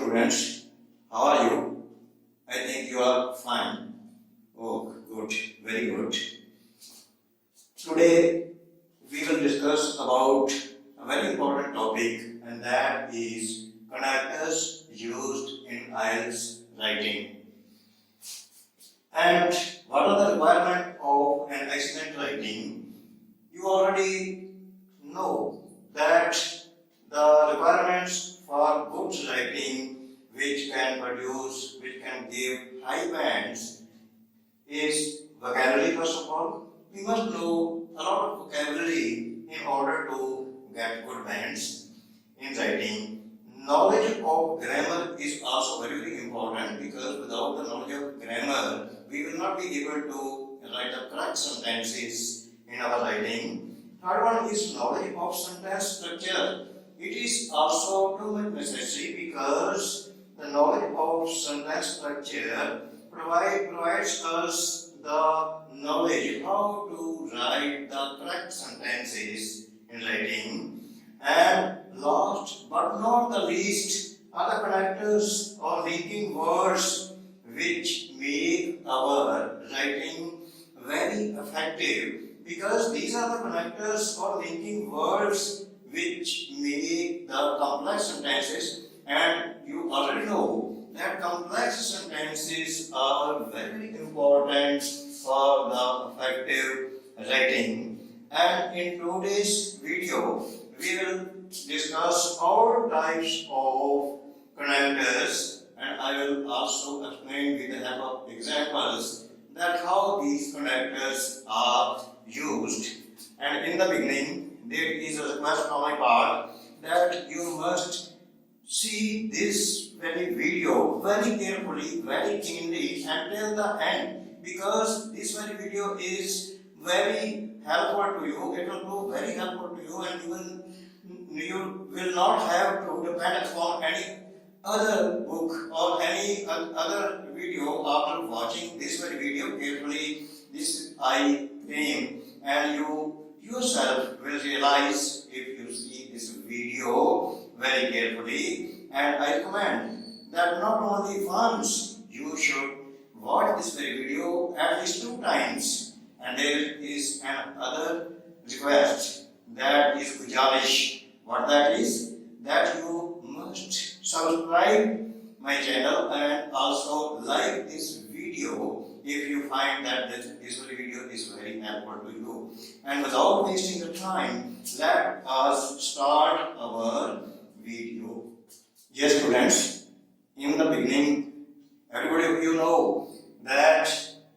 students, how are you? I think you are fine. Oh, good, very good. Today we will discuss about a very important topic, and that is connectors used in IELTS writing. And what are the requirements of an excellent writing? You already know that the requirements for good writing which can give high bands is vocabulary. First of all, we must know a lot of vocabulary in order to get good bands in writing. Knowledge of grammar is also very, very important, because without the knowledge of grammar, we will not be able to write the correct sentences in our writing. Third one is knowledge of sentence structure. It is also too much necessary, because the knowledge of sentence structure provides us the knowledge how to write the correct sentences in writing. And last but not the least are the connectors or linking words which make our writing very effective, because these are the connectors or linking words which make the complex sentences, and you already know that complex sentences are very important for the effective writing. And in today's video, we will discuss all types of connectors, and I will also explain with the help of examples that how these connectors are used. And in the beginning, there is a request from my part that you must see this video very carefully, very keenly until the end, because this very video is very helpful to you. It will prove very helpful to you, and you will not have to depend upon any other book or any other video after watching this very video carefully. This I claim, and you yourself will realize if you see this video very carefully. And I recommend that not only once, you should watch this very video at least 2 times. And there is another request, that is gujarish. What that is? That you must subscribe my channel and also like this video if you find that this video is very helpful to you. And without wasting your time, let us start our video. Yes, students, in the beginning, everybody of you know that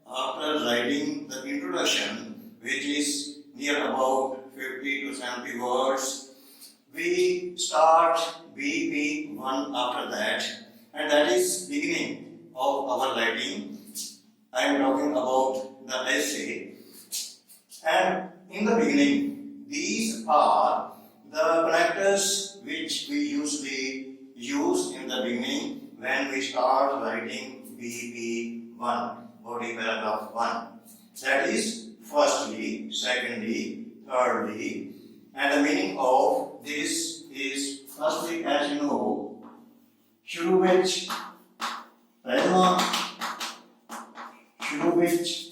after writing the introduction, which is near about 50 to 70 words, we start BP1 after that, and that is beginning of our writing. I am talking about the essay. And in the beginning, these are the connectors which we usually use in the beginning when we start writing BP1, body paragraph 1. That is firstly, secondly, thirdly, and the meaning of this is firstly, as you know, shuru vich, pehla, shuru vich.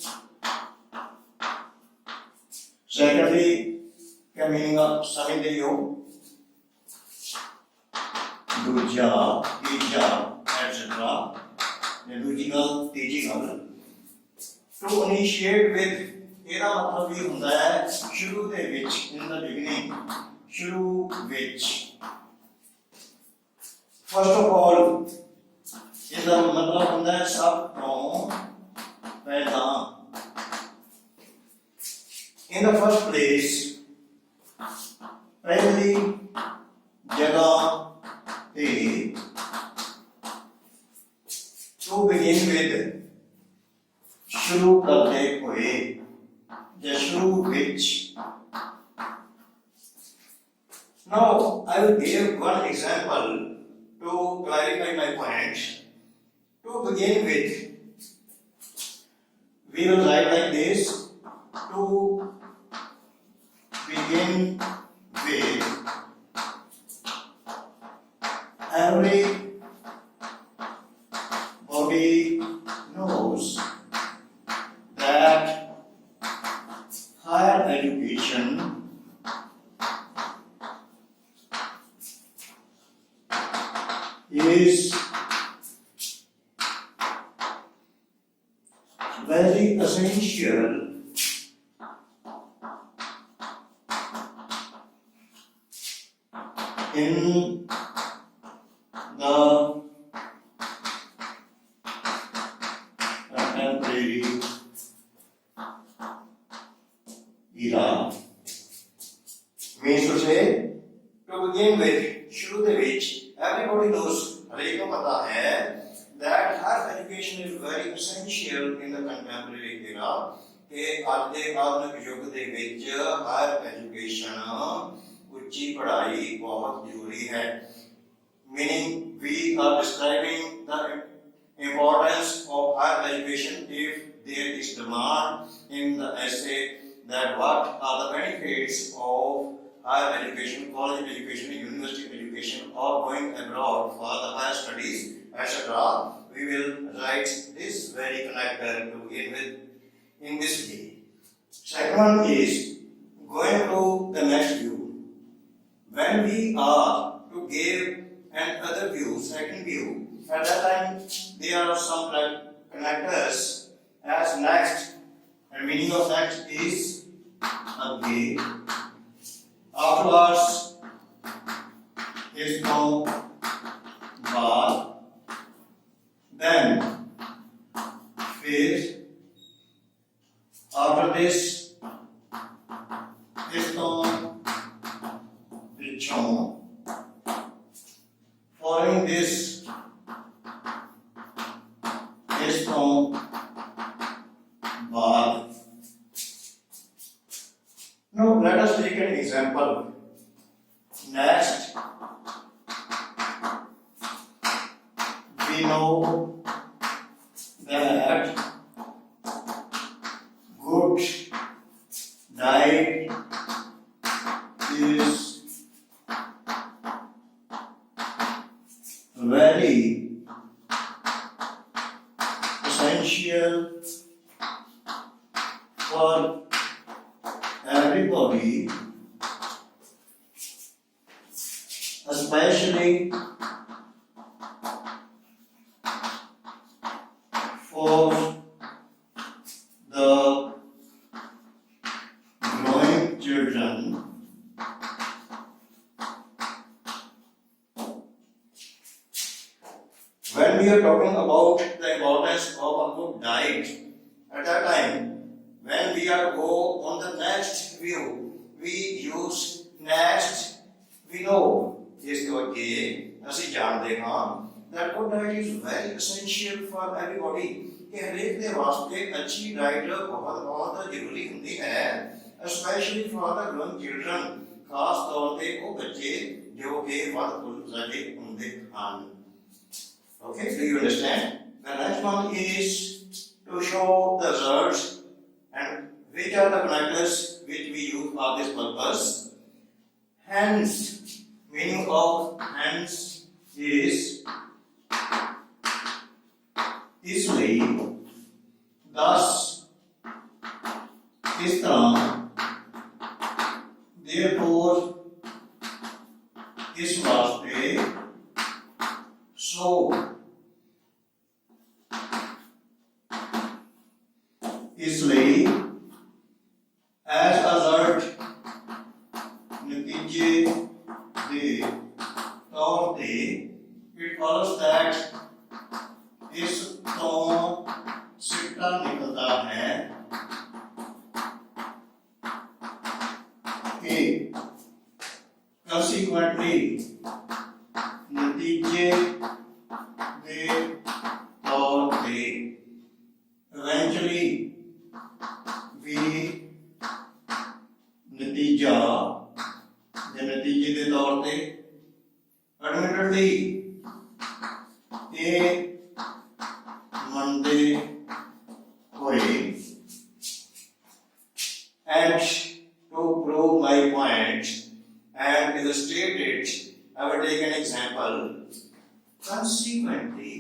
Secondly, क्या meaning of समझते हो? दूजा, तीजा, etc. दूजी गल, तीजी गल. To initiate with, ਇਹਦਾ ਮਤਲਬ ਇਹ ਹੁੰਦਾ ਹੈ ਸ਼ੁਰੂ ਦੇ ਵਿੱਚ, in the beginning, ਸ਼ੁਰੂ ਵਿੱਚ. First of all, ਇਹਦਾ ਮਤਲਬ ਹੁੰਦਾ ਹੈ ਸਭ ਤੋਂ ਪਹਿਲਾਂ. In the first place, ਪਹਿਲੀ ਜਗ੍ਹਾ ਤੇ, to begin with, ਸ਼ੁਰੂ ਕਰਦੇ ਹੋਏ, ਜਾਂ ਸ਼ੁਰੂ ਵਿੱਚ. Now, I will give one example to clarify my point. To begin with, we will write like this. To begin with, every is very essential in the contemporary era. Means to say, to begin with, शुरू ਦੇ ਵਿੱਚ everybody knows, हरेक को पता है that higher education is very essential in the contemporary era. कि आज ਦੇ ਆਧੁਨਿਕ ਯੁੱਗ ਦੇ ਵਿੱਚ higher education, ਉੱਚੀ ਪੜ੍ਹਾਈ ਬਹੁਤ ਜ਼ਰੂਰੀ ਹੈ. Meaning we are describing the importance of higher education if there is demand in the essay that what are the benefits of higher education, college education, university education, or going abroad for the higher studies, etc. We will write this very connector to begin with in this way. Second one is going to the next view. When we are to give another view, second view, at that time there are some connectors as next, and meaning of next is again. Afterwards is no bar, then फिर after this is no पिछों, following this is no bar. Now let us take an example. Next, we know that good diet is very essential for everybody, especially for the growing children. When we are talking about the importance of a good diet, at that time, when we are go on the next view, we use next. We know is okay. ਅਸੀਂ ਜਾਣਦੇ ਹਾਂ that good diet is very essential for everybody. कि हरेक ਦੇ ਵਾਸਤੇ अच्छी diet बहुत ਜ਼ਰੂਰੀ ਹੁੰਦੀ ਹੈ, especially for the growing children. ਖਾਸ ਤੌਰ ਤੇ ਉਹ ਬੱਚੇ ਜੋ ਕਿ ਵੱਧ ਫੁੱਲੇ ਹੁੰਦੇ ਹਨ. Okay, do you understand? The next one is to show the results and which are the connectors which we use for this purpose. Hence, meaning of hence is इसलिए, thus, इस तरह, therefore, इस वास्ते, so, इसलिए as a result नतीजे दे तौर पे it follows that इस तो सिक्का निकलता है कि consequently नतीजे दे तौर पे eventually we नतीजा या नतीजे के तौर पे admittedly ये मंदे हुए and to prove my point and illustrate it, I will take an example. Consequently,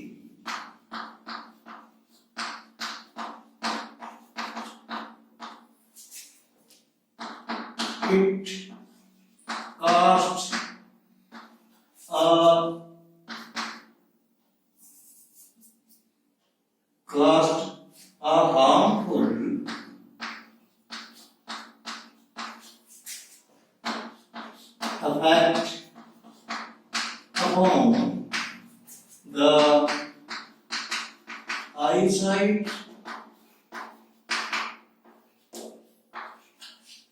it costs a the eyesight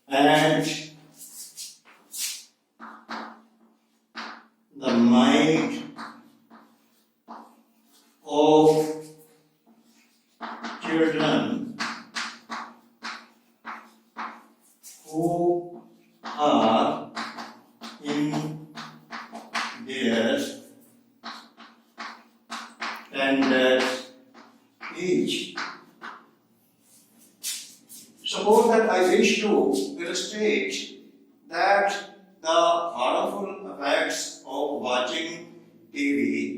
and the mind of children who are in their tender age. Suppose that I wish to illustrate that the harmful effects of watching TV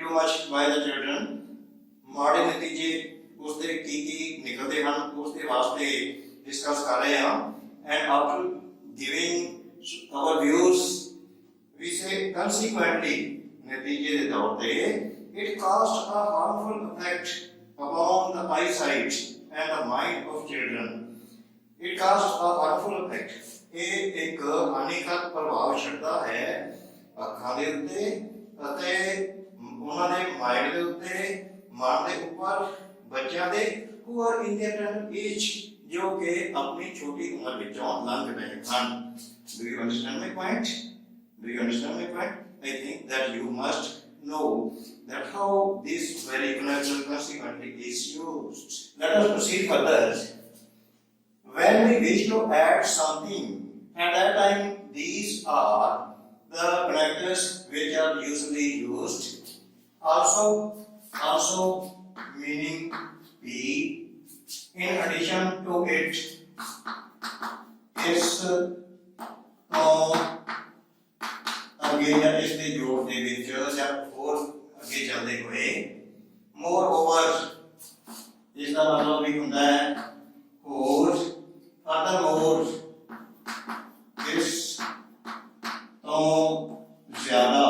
too much by the children, ਮਾੜੇ ਨਤੀਜੇ ਉਸਦੇ ਕੀ ਨਿਕਲਦੇ ਹਨ ਉਸਦੇ ਵਾਸਤੇ discuss ਕਰ ਰਹੇ ਹਾਂ and after giving our views we say consequently ਨਤੀਜੇ ਦੇ ਤੌਰ ਤੇ it caused a harmful effect upon the eyesight and the mind of children. It caused a harmful effect. ਇਹ ਇੱਕ ਹਾਨੀਕਾਰਕ ਪ੍ਰਭਾਵ ਛੱਡਦਾ ਹੈ ਅੱਖਾਂ ਦੇ ਉੱਤੇ ਅਤੇ ਉਹਨਾਂ ਦੇ ਮਾਈਂਡ ਦੇ ਉੱਤੇ ਮਨ ਦੇ ਉੱਪਰ ਬੱਚਿਆਂ ਦੇ who are in their tender age ਜੋ ਕਿ ਆਪਣੀ ਛੋਟੀ ਉਮਰ ਵਿੱਚੋਂ ਲੰਘ ਰਹੇ ਹਨ. Do you understand my point? Do you understand my point? I think that you must know that how this very connector consequently is used. Let us proceed further. When we wish to add something, at that time these are the connectors which are usually used. Also meaning P. In addition to it, is ਅੱਗੇ ਜਾਂ ਇਸ ਦੇ ਜੋੜ ਦੇ ਵਿੱਚ ਜਾਂ ਹੋਰ ਅੱਗੇ ਚੱਲਦੇ ਹੋਏ ਮੋਰ ਓਵਰ ਇਸ ਦਾ ਮਤਲਬ ਵੀ ਹੁੰਦਾ ਹੈ ਹੋਰ ਫਰਦਰਮੋਰ ਇਸ ਤੋਂ ਜ਼ਿਆਦਾ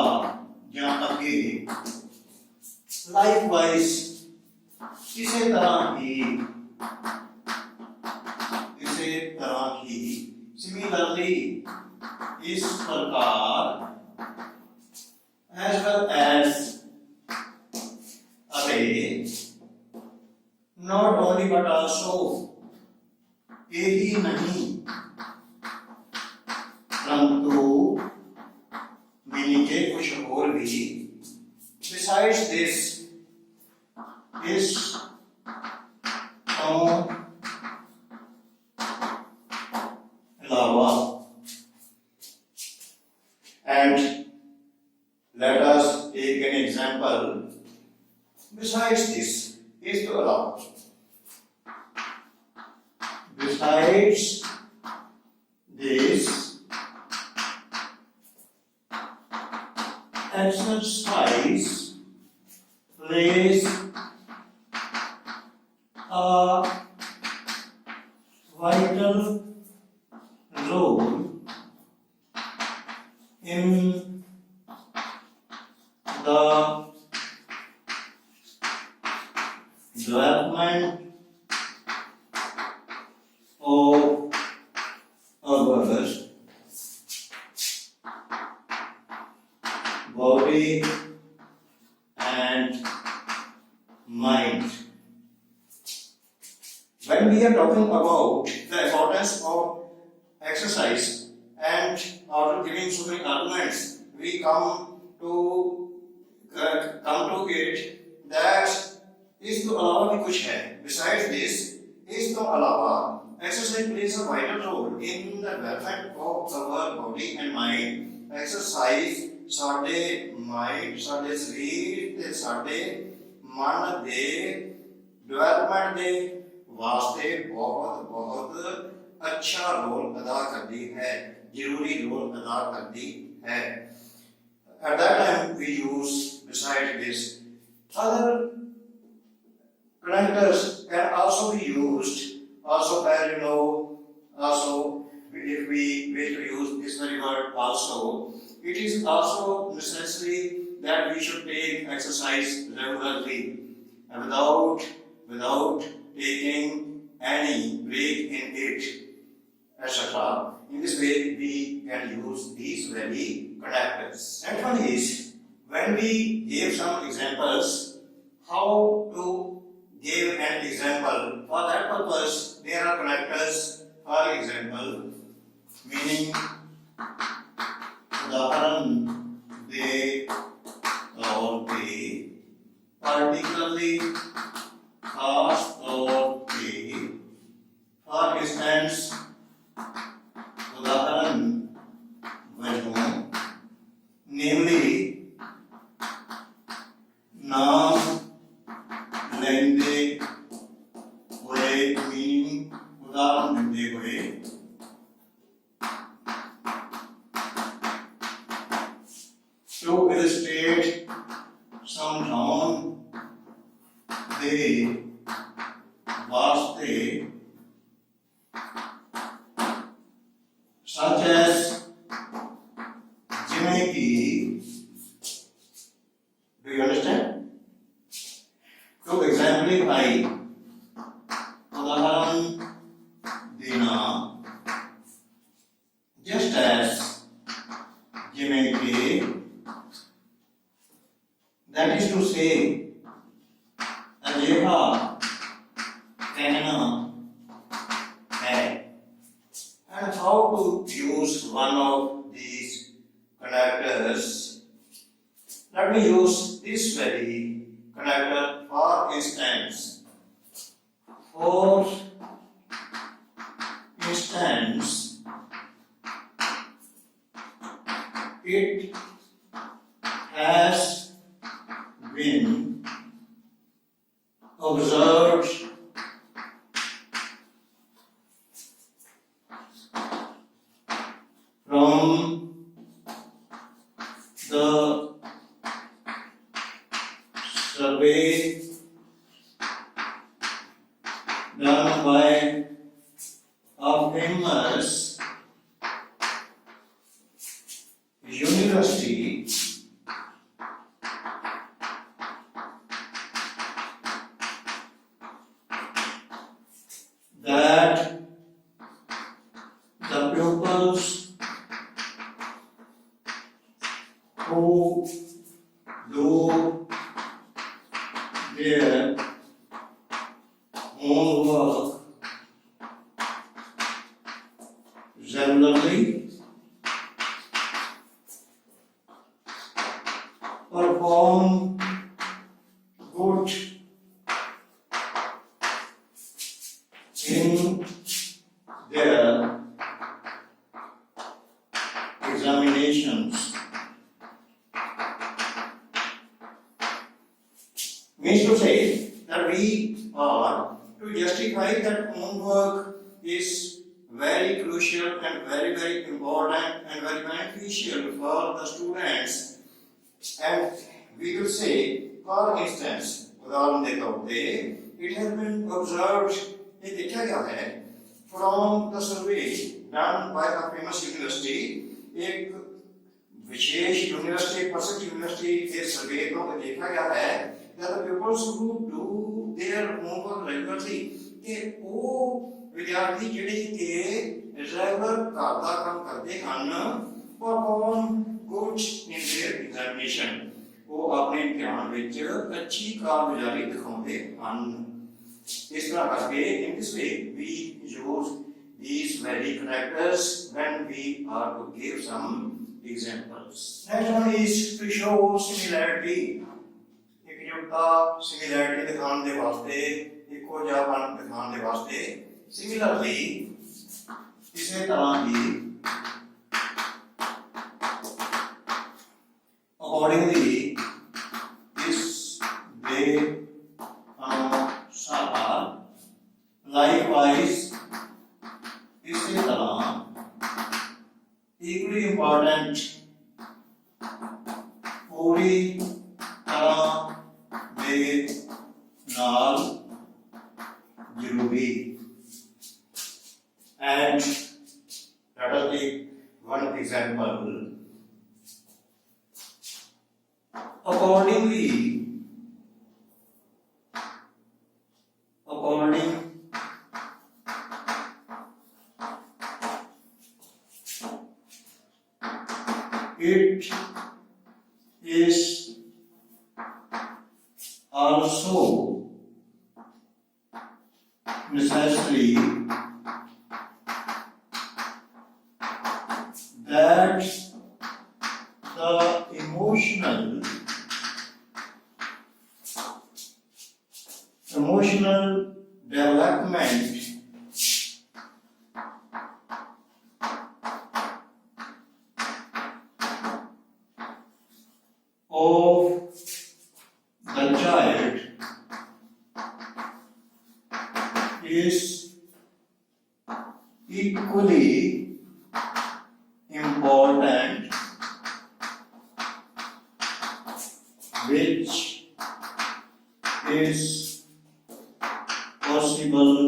ਜਾਂ ਅੱਗੇ ਲਾਈਕਵਾਈਜ਼ ਇਸੇ ਤਰ੍ਹਾਂ ਹੀ सिमिलरली इस प्रकार as well as अरे not only but also यही नहीं परंतु मीनिंग के कुछ और भी besides this इस and let us take an example. Besides this is to allow. Besides this, exercise plays a vital role in the development of our body and mind. When we are talking about the importance of exercise and after giving so many arguments, we come to it that इस तो अलावा भी कुछ है. Besides this, इस तो अलावा exercise plays a vital role in the development of our body and mind. Exercise साडे mind, साडे शरीर ते साडे मन दे development दे वास्ते बहुत अच्छा रोल अदा करती है, जरूरी रोल अदा करती है. At that time we use besides this other connectors can also be used. Also, as you know, also if we wish to use this very word also, it is also necessary that we should take exercise regularly and without taking any break in it, etc. In this way, we can use these very connectors. And one is when we give some examples, how to give an example. For that purpose, there are connectors. For example, meaning उदाहरण दे और पे, particularly खास तौर पे, for instance उदाहरण वजहों, namely नाम लेंदे हुए, meaning उदाहरण देते हुए, to illustrate समझाउं दे वास्ते, such as जिमें की, do you understand? To exemplify उदाहरण देना, just as जिमें के, that is to say अजेहा कहना है. And how to use one of these connectors? Let me use this very connector. For instance, it has been observed from the survey done by a famous university that the pupils who do their homework regularly perform good in their examinations. Means to say that we are to justify that homework is very crucial and very important and very beneficial for the students. And we will say, for instance, उदाहरण देता हूँ, it has been observed, ये देखा गया है, from the survey done by a famous university, एक विशेष university, प्रसिद्ध university के सर्वे को देखा गया है, that the pupils who do their homework regularly, कि वो विद्यार्थी जिन्हें के रेगुलर करता काम करते हैं, perform good in their examination, वो अपने इम्तिहान विच अच्छी कारगुजारी दिखाते हैं. इस तरह करके in this way we use these very connectors when we are to give some examples. Next one is to show similarity. एकजुटता, similarity दिखाने के वास्ते, इको जापन दिखाने के वास्ते. Similarly, इसी तरह ही accordingly, इस दे अनुसार, likewise, इसी तरह, equally important, पूरी तरह दे नाल जरूरी. And let us take one example. Accordingly, it is also necessary that the emotional development of the child is equally important, which is possible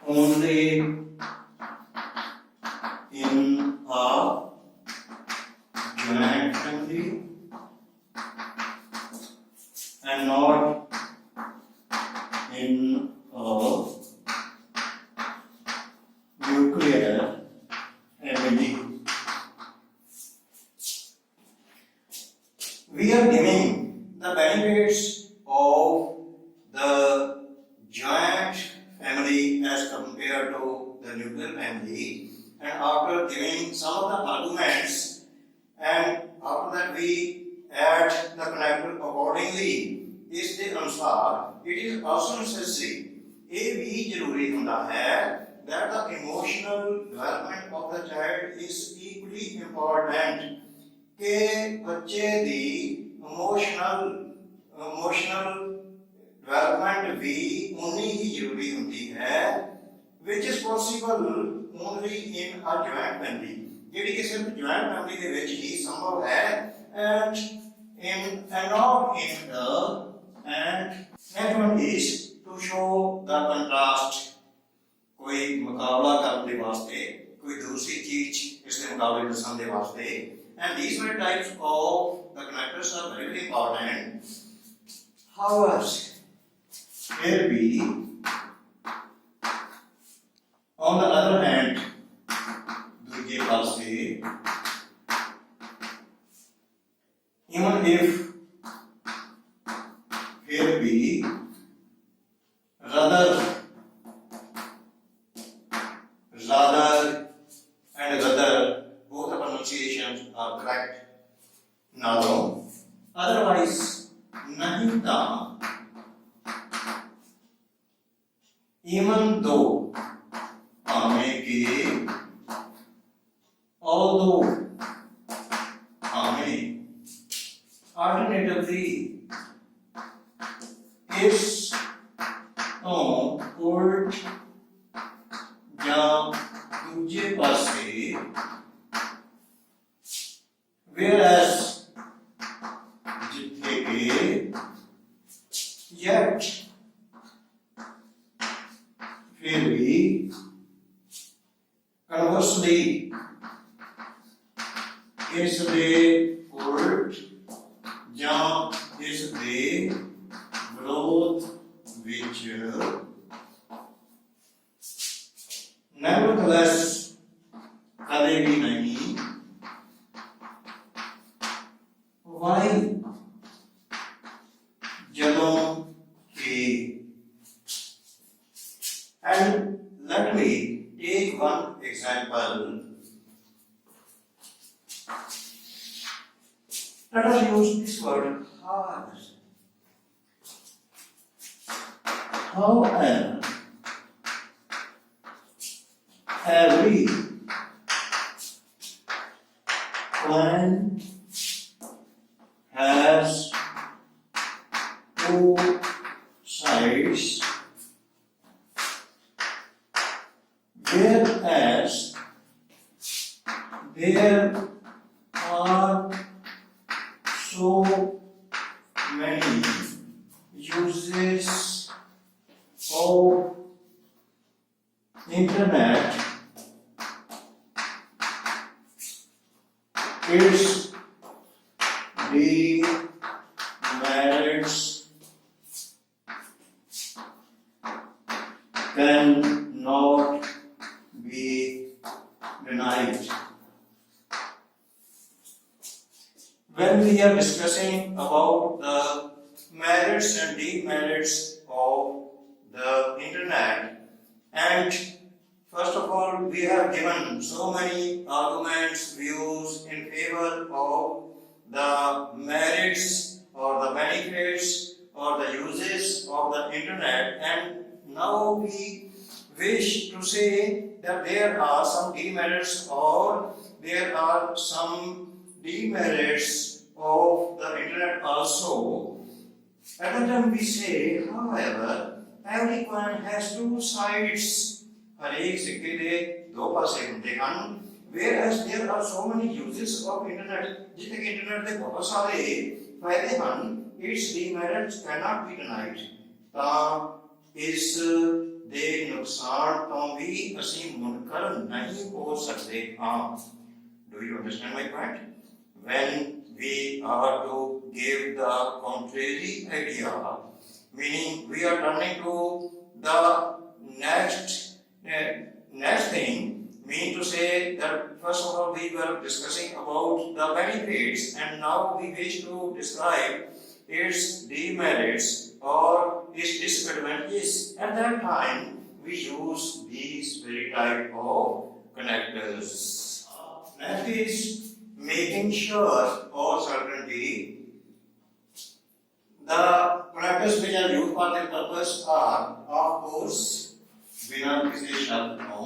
only in a joint family and not in a nuclear family. We are giving the benefits of the joint family as compared to the nuclear family, and after giving some of the arguments, and after that we add the connector accordingly, इसके अनुसार it is also necessary, ये भी जरूरी होता है that the emotional development of the child is equally important, कि बच्चे दी emotional development भी उन्नी ही जरूरी होती है, which is possible only in a joint family, ਜਿਹੜੀ कि सिर्फ joint family ਦੇ ਵਿੱਚ ਹੀ ਸੰਭਵ ਹੈ, and not in the, and next one is to show the contrast, कोई मुकाबला करने के वास्ते, कोई दूसरी चीज इसके मुकाबले दर्शाने के वास्ते, and these many types of the connectors are very important. However, here we, on the other hand, दूसरे वास्ते, even if here we rather and rather, both the pronunciations are correct. Now, otherwise, nahi tha, even though, hame ke, although, hame, alternatively, is, उल्ट या दूजे पासे, whereas जिथे के yet फिर भी conversely इस दे उल्ट या इस दे विरोध which nevertheless कदे भी नहीं, why जदों के, and let me take one example. Let us use this word hard. However, every coin has two sides, whereas there are so many uses of internet, its demerits cannot be denied. when we are discussing about the merits and demerits of the internet, and first of all, we have given so many arguments, views in favor of the merits or the benefits or the uses of the internet, and now we wish to say that there are some demerits or there are some demerits of the internet also. At the time we say, however, every coin has two sides. हर एक सिक्के के दो पासे होते हैं. Whereas there are so many uses of internet, जितने के internet के बहुत सारे फायदे हैं, its demerits cannot be denied. ता इस दे नुकसान तो भी असीम मुनकर नहीं हो सकते हाँ. Do you understand my point? When we are to give the contrary idea, meaning we are turning to the next thing, mean to say that first of all we were discussing about the benefits and now we wish to describe its demerits or its disadvantages. At that time we use these very type of connectors. Next is making sure or certainty. The connectors which are used for that purpose are, of course, बिना किसी शब्द को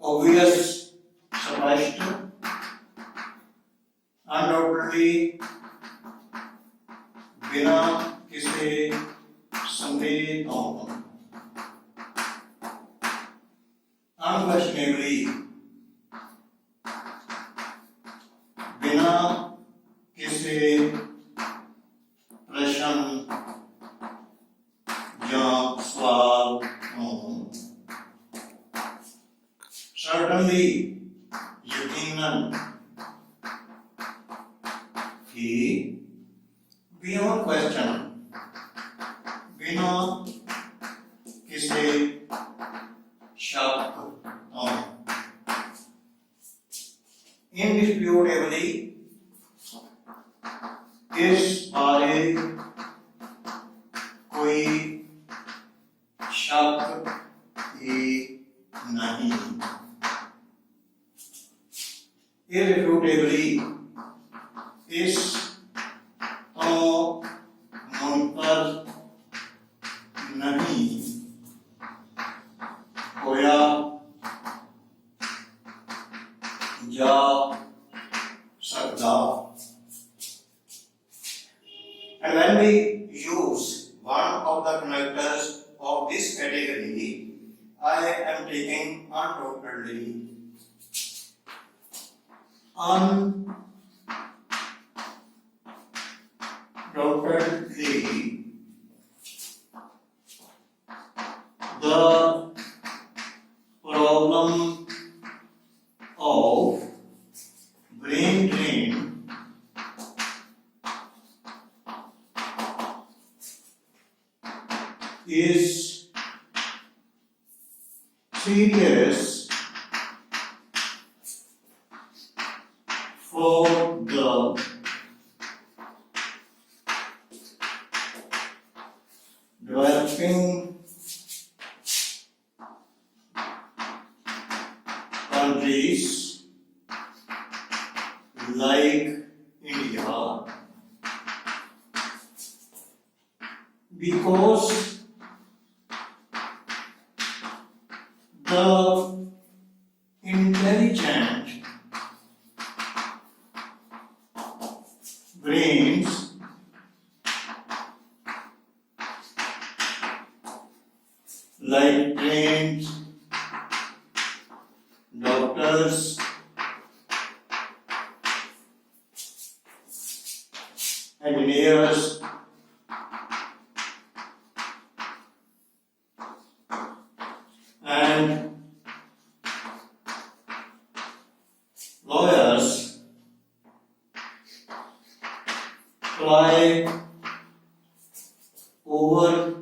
obvious, स्पष्ट, undoubtedly, बिना किसी संदेह unquestionably, बिना किसी प्रश्न या सवाल certainly, यकीनन कि beyond question, बिना किसी शक indisputably, इस बारे कोई शक ही नहीं. Irrefutably, इस तो मुनकर नहीं होया जा सकता. And when we use one of the connectors of this category, I am taking undoubtedly. Undoubtedly, the problem of brain drain is serious for the developing countries like India because the intelligent brains like trained doctors, engineers, and lawyers fly over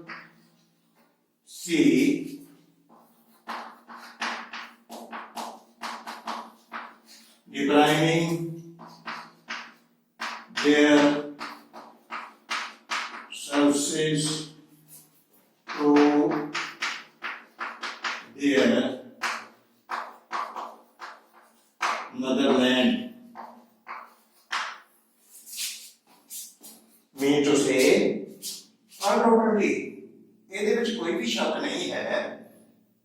sea depriving their services to their motherland. Mean to say, undoubtedly, ਇਹਦੇ ਵਿੱਚ ਕੋਈ ਵੀ ਸ਼ੱਕ ਨਹੀਂ ਹੈ,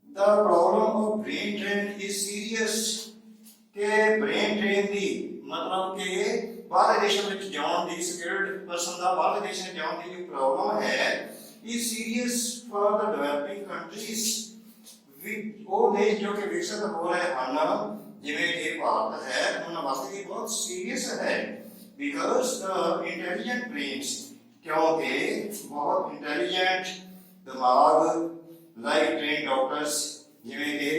the problem of brain drain is serious. ਕਿ brain drain ਦੀ ਮਤਲਬ ਕਿ ਬਾਹਰ ਦੇਸ਼ਾਂ ਵਿੱਚ ਜਾਣ ਦੀ ਸਕਿਲਡ ਪਰਸਨ ਦਾ ਬਾਹਰ ਦੇਸ਼ਾਂ ਜਾਣ ਦੀ ਜੋ ਪ੍ਰੋਬਲਮ ਹੈ is serious for the developing countries. ਉਹ ਦੇਸ਼ ਜੋ ਕਿ ਵਿਕਸਿਤ ਹੋ ਰਹੇ ਹਨ ਜਿਵੇਂ ਕਿ ਭਾਰਤ ਹੈ ਉਹਨਾਂ ਵਾਸਤੇ ਇਹ ਬਹੁਤ ਸੀਰੀਅਸ ਹੈ because the intelligent brains ਕਿਉਂਕਿ ਬਹੁਤ intelligent ਦਿਮਾਗ like trained doctors ਜਿਵੇਂ ਕਿ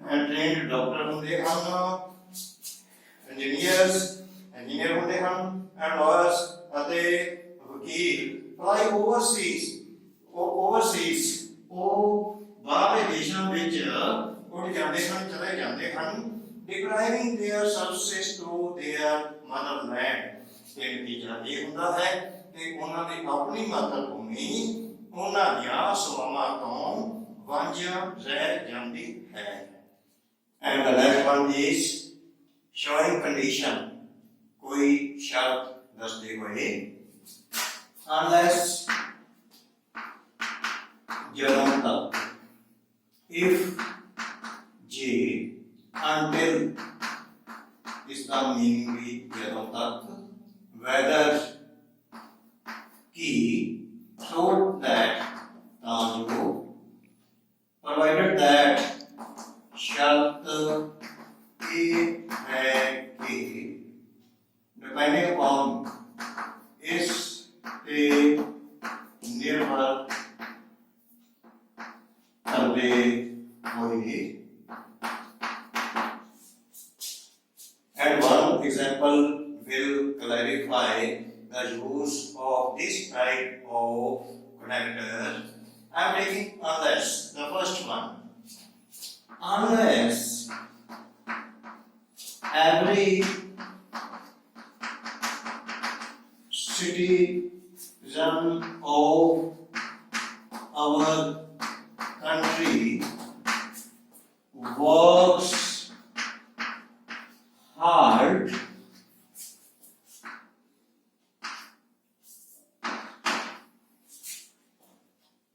trained doctor ਹੁੰਦੇ ਹਨ engineer ਹੁੰਦੇ ਹਨ and lawyers ਅਤੇ ਵਕੀਲ fly overseas ਉਹ ਬਾਹਰਲੇ ਦੇਸ਼ਾਂ ਵਿੱਚ ਉੱਡ ਜਾਂਦੇ ਹਨ ਚਲੇ ਜਾਂਦੇ ਹਨ depriving their services to their motherland ਤੇ ਨਤੀਜਾ ਇਹ ਹੁੰਦਾ ਹੈ ਕਿ ਉਹਨਾਂ ਦੀ ਆਪਣੀ ਮਾਤਰ ਭੂਮੀ ਉਹਨਾਂ ਦੀਆਂ ਸੇਵਾਵਾਂ ਤੋਂ ਵਾਂਝਿਆ ਰਹਿ ਜਾਂਦੀ ਹੈ and the next one is showing condition ਕੋਈ ਸ਼ਰਤ ਦੱਸਦੇ ਹੋਏ unless ਜਦੋਂ ਤੱਕ if J until is the meaning भी ਜਦੋਂ तक whether की so that ਤਾਂ ਜੋ provided that शर्त ये है कि depending upon इस पे निर्भर करते हुए and one example will clarify the use of this type of connector. I am taking unless, the first one. Unless every citizen of our country works hard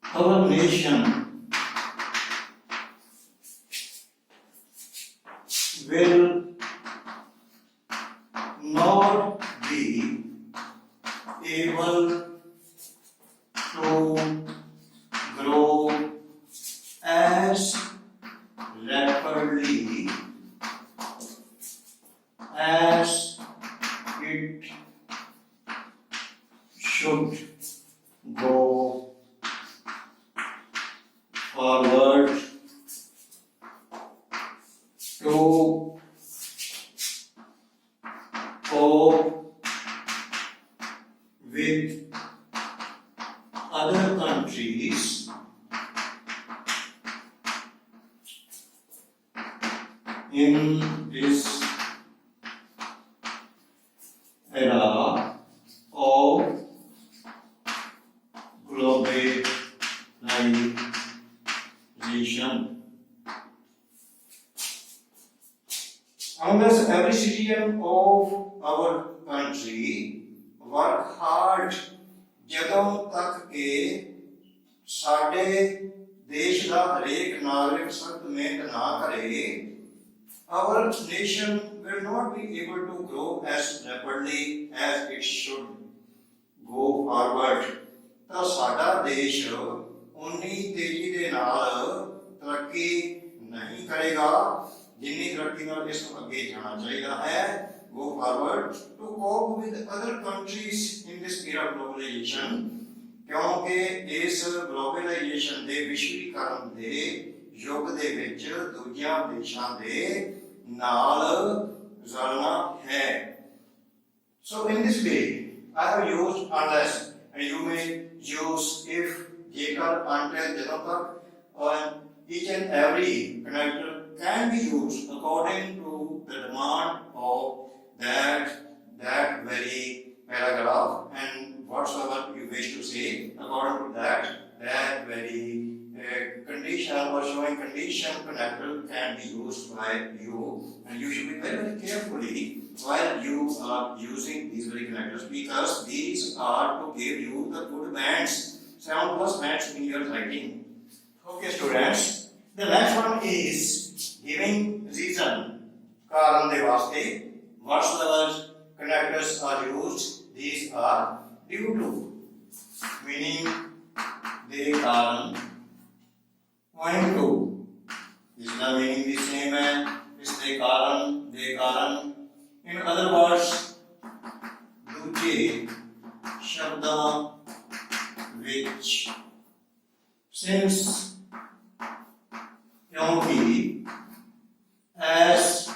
our nation will not be able to grow as rapidly as it should go forward to cope with other countries in this era of globalization. Unless every citizen of our country work hard, ਜਦੋਂ ਤੱਕ ਕਿ ਸਾਡੇ ਦੇਸ਼ ਦਾ ਹਰੇਕ ਨਾਗਰਿਕ ਸਖਤ ਮਿਹਨਤ ਨਾ ਕਰੇ, our nation will not be able to grow as rapidly as it should go forward. ਤਾਂ ਸਾਡਾ ਦੇਸ਼ ਉਨੀ ਤੇਜ਼ੀ ਦੇ ਨਾਲ ਤਰੱਕੀ ਨਹੀਂ ਕਰੇਗਾ ਜਿੰਨੀ ਤਰੱਕੀ ਨਾਲ ਇਸ ਨੂੰ ਅੱਗੇ ਜਾਣਾ ਚਾਹੀਦਾ ਹੈ go forward to cope with other countries in this era of globalization ਕਿਉਂਕਿ ਇਸ ਗਲੋਬਲਾਈਜੇਸ਼ਨ ਦੇ ਵਿਸ਼ਵੀਕਰਨ ਦੇ ਯੁੱਗ ਦੇ ਵਿੱਚ ਦੂਜਿਆਂ ਦੇਸ਼ਾਂ ਦੇ ਨਾਲ ਰਲਣਾ ਹੈ so in this way I have used unless and you may use if ਜੇਕਰ until ਜਦੋਂ ਤੱਕ each and every connector can be used according to the demand of that very paragraph and whatsoever you wish to say according to that very condition or showing condition connector can be used by you, and you should be very carefully while you are using these very connectors, because these are to give you the good bands, 7+ bands in your writing. Okay students, the next one is giving reason. Karan de vaste, whatsoever connectors are used, these are due to, meaning they karan, owing to. This is the meaning the same as is they karan. In other words, duje shabda which, since, क्योंकि, as,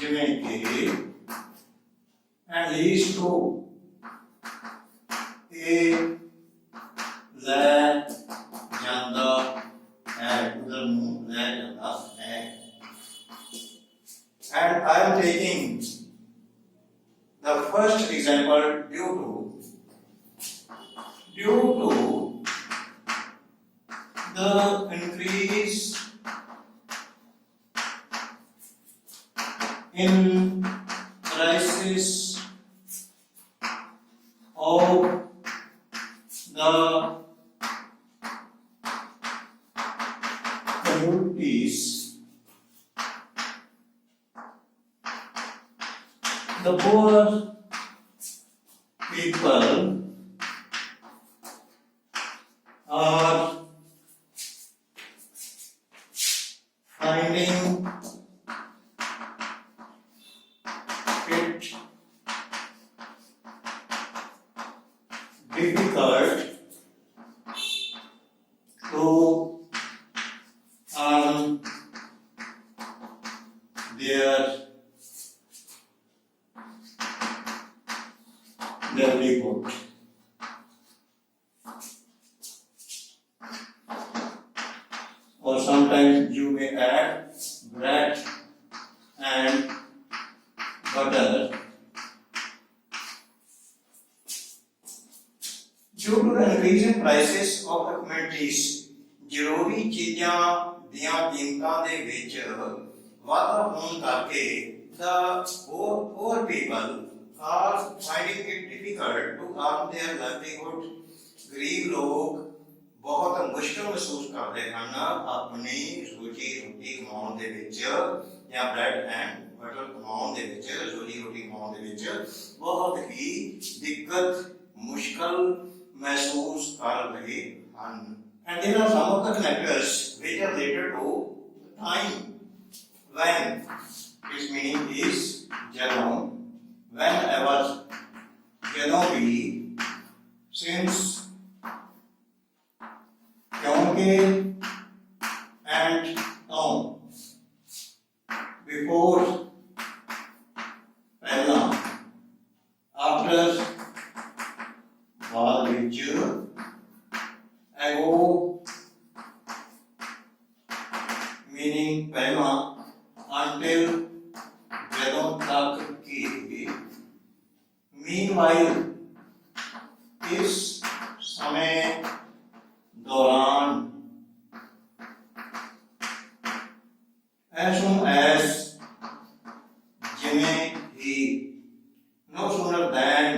जिमें के, and leads to, a, ले, जांदा, है, उधर मुँह, ले जांदा, है. And I am taking the first example due to the increase in prices of the commodities, the poor people are finding it difficult to earn their livelihood. Or sometimes you may add bread and butter. Due to the increasing prices of the commodities, ਜ਼ਰੂਰੀ ਚੀਜ਼ਾਂ ਦੀਆਂ ਕੀਮਤਾਂ ਦੇ ਵਿੱਚ ਵਾਧਾ ਹੋਣ ਕਰਕੇ the poor people are finding it difficult to earn their livelihood. ਗਰੀਬ ਲੋਕ ਬਹੁਤ ਮੁਸ਼ਕਲ ਮਹਿਸੂਸ ਕਰਦੇ ਹਨ ਆਪਣੀ ਰੋਜੀ ਰੋਟੀ ਕਮਾਉਣ ਦੇ ਵਿੱਚ, ਜਾਂ ਬ੍ਰੈਡ ਐਂਡ ਬਟਰ ਕਮਾਉਣ ਦੇ ਵਿੱਚ, ਰੋਜੀ ਰੋਟੀ ਕਮਾਉਣ ਦੇ ਵਿੱਚ ਬਹੁਤ ਹੀ ਦਿੱਕਤ, ਮੁਸ਼ਕਲ ਮਹਿਸੂਸ ਕਰ ਰਹੇ ਹਨ. And there are some of the connectors which are related to the time when. Its meaning is ਜਦੋਂ, whenever, ਜਦੋਂ ਵੀ, since, क्योंकि, and ਤੋਂ, before, ਪਹਿਲਾਂ, after, ਬਾਅਦ ਵਿੱਚ, ago, meaning ਪਹਿਲਾਂ, until, ਜਦੋਂ ਤੱਕ ਕਿ, meanwhile, ਇਸ ਸਮੇਂ ਦੌਰਾਨ, as soon as, ਜਿਵੇਂ ਹੀ, no sooner than,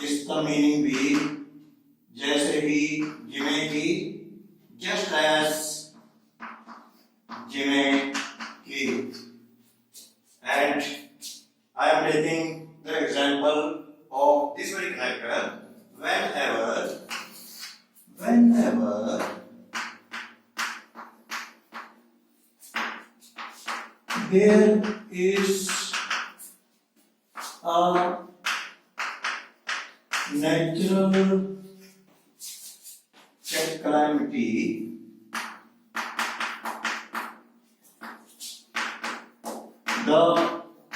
ਇਸ ਦਾ meaning ਵੀ, जैसे ही, जिमें की, just as, जिमें की. And I am taking the example of this very connector. Whenever there is a natural calamity, the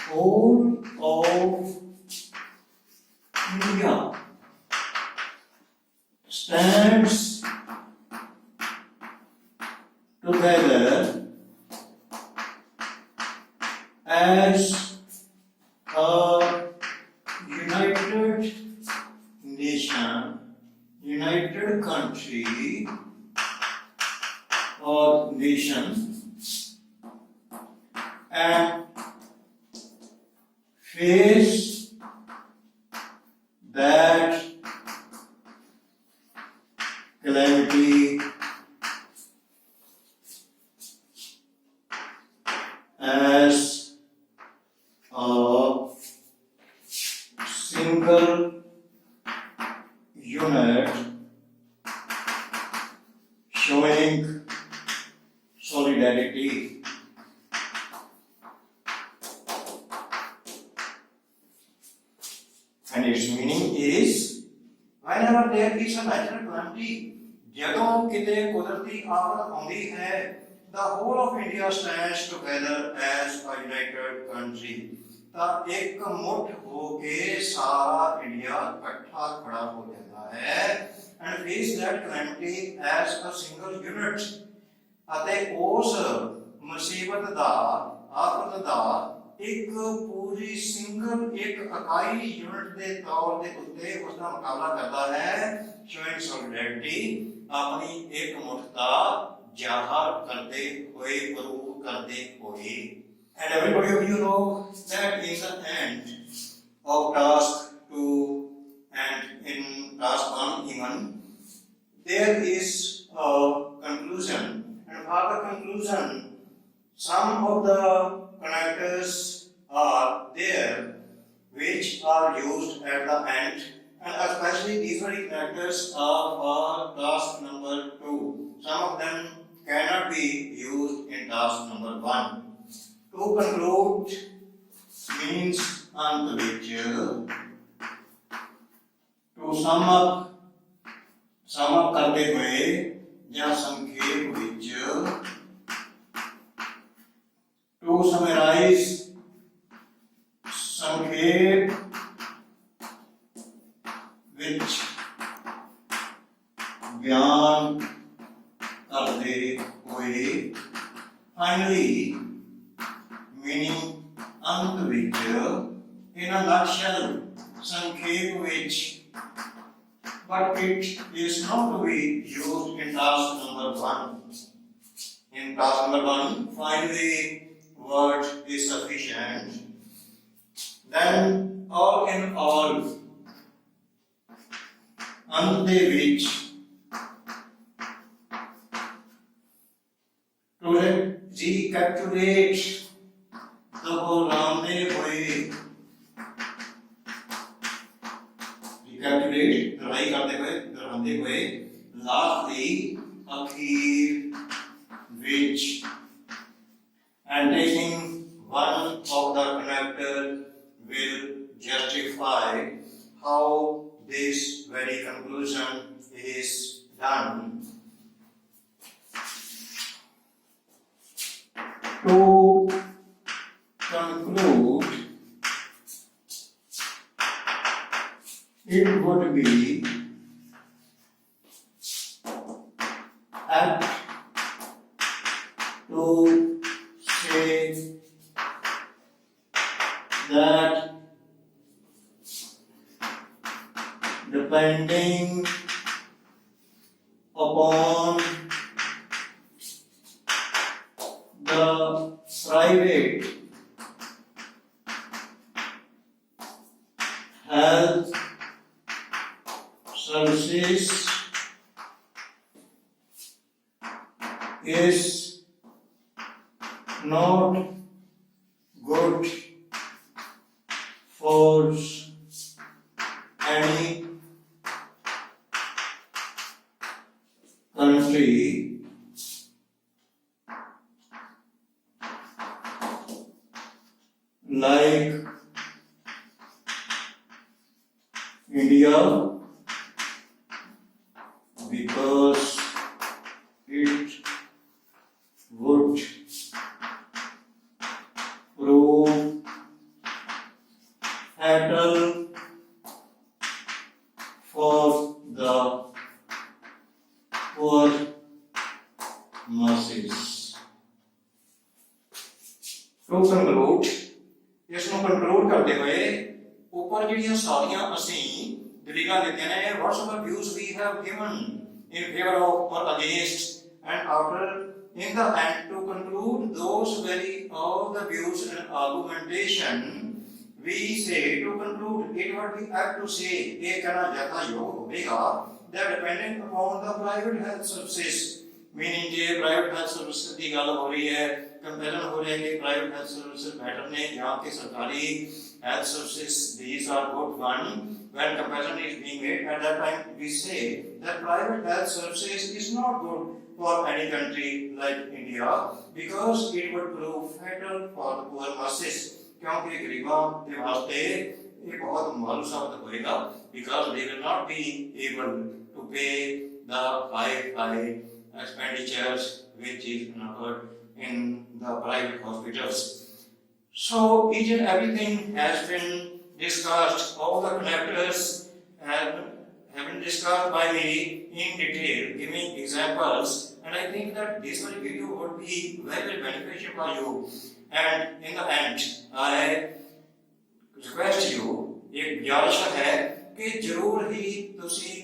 whole of India stands together as a united nation, united country or nation, and face that calamity as a single unit, showing solidarity. And its meaning is, whenever there is a natural calamity, ਜਦੋਂ ਕਿਤੇ ਕੁਦਰਤੀ ਆਫਤ ਆਉਂਦੀ ਹੈ, the whole of India stands together as a united country. ਤਾਂ ਇੱਕ ਮੁੱਠ ਹੋ ਕੇ ਸਾਰਾ ਇੰਡੀਆ ਇਕੱਠਾ ਖੜਾ ਹੋ ਜਾਂਦਾ ਹੈ and face that calamity as a single unit. ਅਤੇ ਉਸ ਮੁਸੀਬਤ ਦਾ, ਆਫਤ ਦਾ ਇੱਕ ਪੂਰੀ ਸਿੰਗਲ ਇੱਕ ਇਕਾਈ ਯੂਨਿਟ ਦੇ ਤੌਰ ਦੇ ਉੱਤੇ ਉਸ ਦਾ ਮੁਕਾਬਲਾ ਕਰਦਾ ਹੈ, showing solidarity, ਆਪਣੀ ਇੱਕ ਮੁੱਠਤਾ ਜ਼ਾਹਰ ਕਰਦੇ ਹੋਏ, ਪ੍ਰੂਵ ਕਰਦੇ ਹੋਏ. And everybody of you know that in the end of task 2 and in task 1 even, there is a conclusion. And for the conclusion, some of the connectors are there which are used at the end, and especially these very connectors are for task number 2. Some of them cannot be used in task number 1. To conclude means अंत विच, to sum up करते हुए या संक्षेप विच, to summarize संक्षेप विच बयान करते हुए, finally meaning अंत विच, in a nutshell, संक्षेप विच, but it is not to be used in task number 1. In task number 1, finally word is sufficient. Then all in all, अंत दे विच, to recapitulate दोहराने हुए, recapitulate दोहराई करते हुए, दोहराते हुए, lastly अखीर which, and taking one of the connector will justify how this very conclusion is done. To conclude, it would be apt to say that depending upon the private health services is not good for any country, like India, because it would prove fatal for the poor masses. To conclude, ਇਸ ਨੂੰ conclude ਕਰਦੇ ਹੋਏ ਉੱਪਰ ਜਿਹੜੀਆਂ ਸਾਰੀਆਂ ਅਸੀਂ ਦਲੀਲਾਂ ਦਿੱਤੀਆਂ ਨੇ, whatever views we have given in favor of or against, and after in the end to conclude those very all the views and argumentation, we say to conclude it would be apt to say ਇਹ ਕਹਿਣਾ ਯਥਾਯੋਗ ਹੋਵੇਗਾ that depending upon the private health services, meaning ਜੇ private health services ਦੀ ਗੱਲ ਹੋ ਰਹੀ ਹੈ, comparison हो रहा है कि private health services better ने या कि सरकारी health services, these are good one. When comparison is being made, at that time we say that private health services is not good for any country like India because it would prove fatal for the poor masses. क्योंकि गरीबों के वास्ते ये बहुत मालूम साबित होएगा because they will not be able to pay the high expenditures which is incurred in the private hospitals. So each and everything has been discussed, all the connectors have been discussed by me in detail, giving examples, and I think that this video would be very beneficial for you. And in the end, I request you, एक गुजारिश है कि जरूर ही तुसी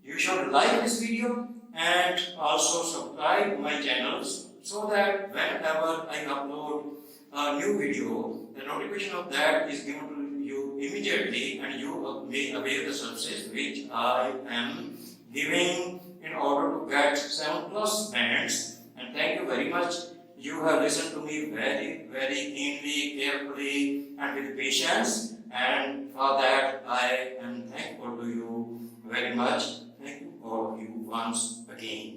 you should like this video and also subscribe my channels so that whenever I upload a new video, the notification of that is given to you immediately and you may avail the services which I am giving in order to get 7+ bands. And thank you very much. You have listened to me very, very keenly, carefully and with patience, and for that I am thankful to you very much. Thank you all of you once again.